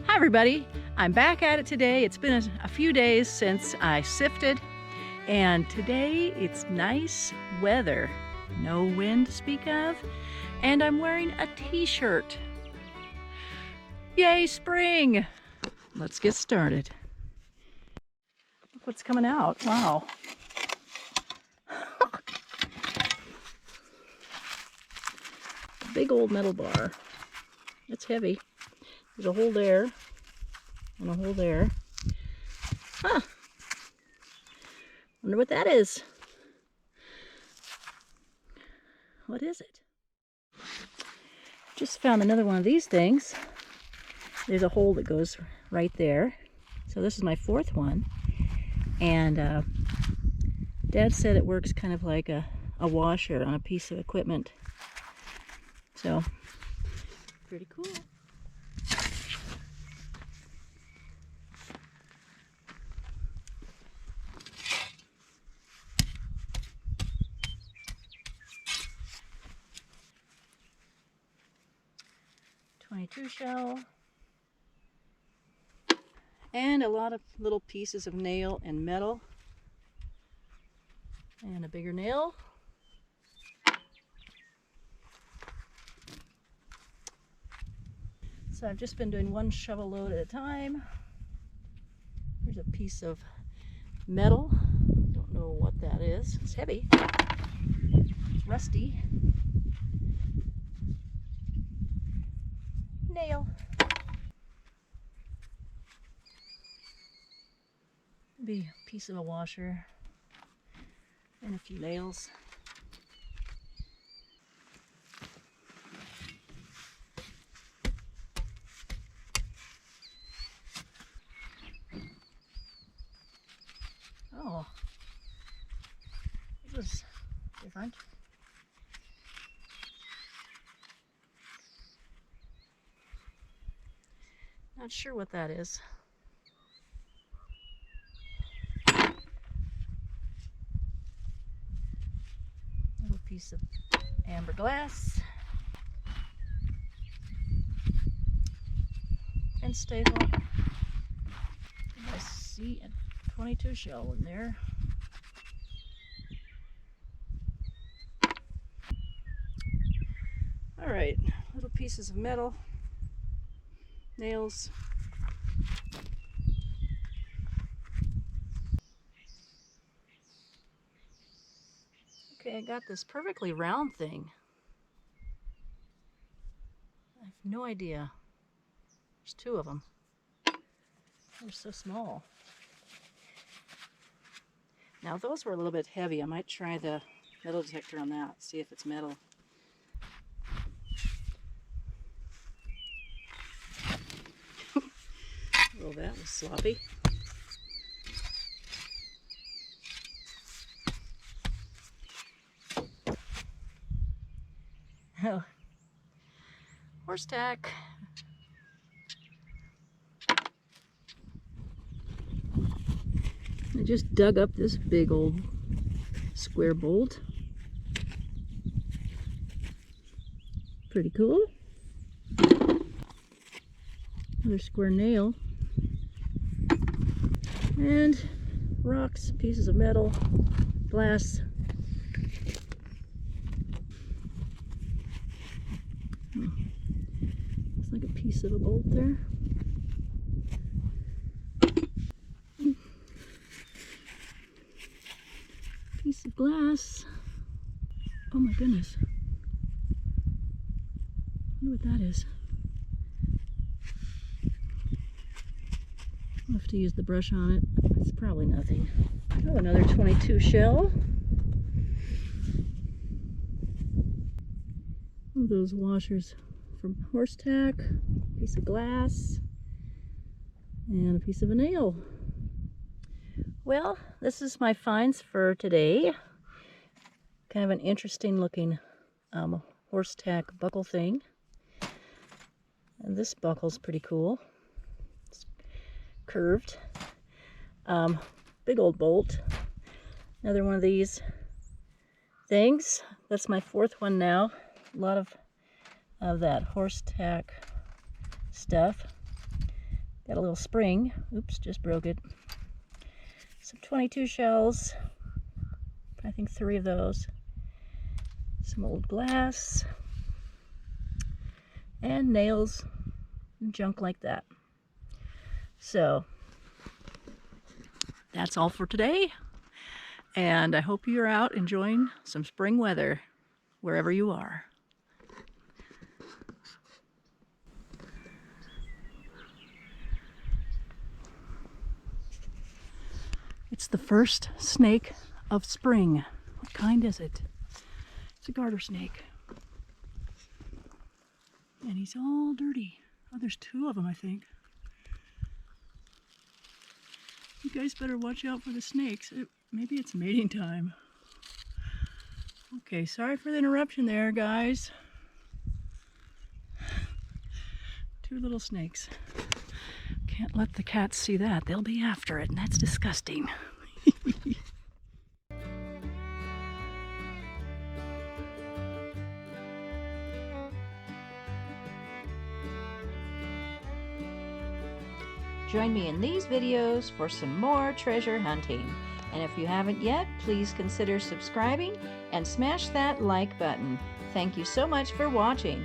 Hi everybody, I'm back at it today. It's been a few days since I sifted, and today it's nice weather. No wind to speak of, and I'm wearing a t-shirt. Yay, spring! Let's get started. Look what's coming out. Wow. A big old metal bar. It's heavy. There's a hole there and a hole there. Huh. Wonder what that is. What is it? Just found another one of these things. There's a hole that goes right there. So this is my fourth one. And Dad said it works kind of like a washer on a piece of equipment. So, pretty cool. .22 shell. And a lot of little pieces of nail and metal. And a bigger nail. So I've just been doing one shovel load at a time. There's a piece of metal. Don't know what that is. It's heavy. It's rusty. Nail. Maybe a piece of a washer. And a few nails. Oh, this is different. Not sure what that is. Little piece of amber glass. And staple. I see a .22 shell in there. Alright, little pieces of metal, nails. Okay, I got this perfectly round thing. I have no idea. There's two of them. They're so small. Now those were a little bit heavy. I might try the metal detector on that, see if it's metal. Well, that was sloppy. Oh, horse tack. I just dug up this big old square bolt. Pretty cool. Another square nail. And rocks, pieces of metal, glass. Looks like a piece of a bolt there. Piece of glass. Oh my goodness. I wonder what that is. I'll have to use the brush on it. It's probably nothing. Oh, another .22 shell. One of those washers from horse tack. Piece of glass. And a piece of a nail. Well, this is my finds for today. Kind of an interesting looking horse tack buckle thing. And this buckle's pretty cool. It's curved. Big old bolt. Another one of these things. That's my fourth one now. A lot of that horse tack stuff. Got a little spring. Oops, just broke it. Some 22 shells. I think 3 of those. Some old glass. And nails and junk like that. So that's all for today. And I hope you're out enjoying some spring weather wherever you are. It's the first snake of spring. What kind is it? It's a garter snake. And he's all dirty. Oh, there's 2 of them, I think. You guys better watch out for the snakes. Maybe it's mating time. Okay, sorry for the interruption there, guys. 2 little snakes. Can't let the cats see that. They'll be after it, and that's disgusting. Join me in these videos for some more treasure hunting. And if you haven't yet, please consider subscribing and smash that like button. Thank you so much for watching.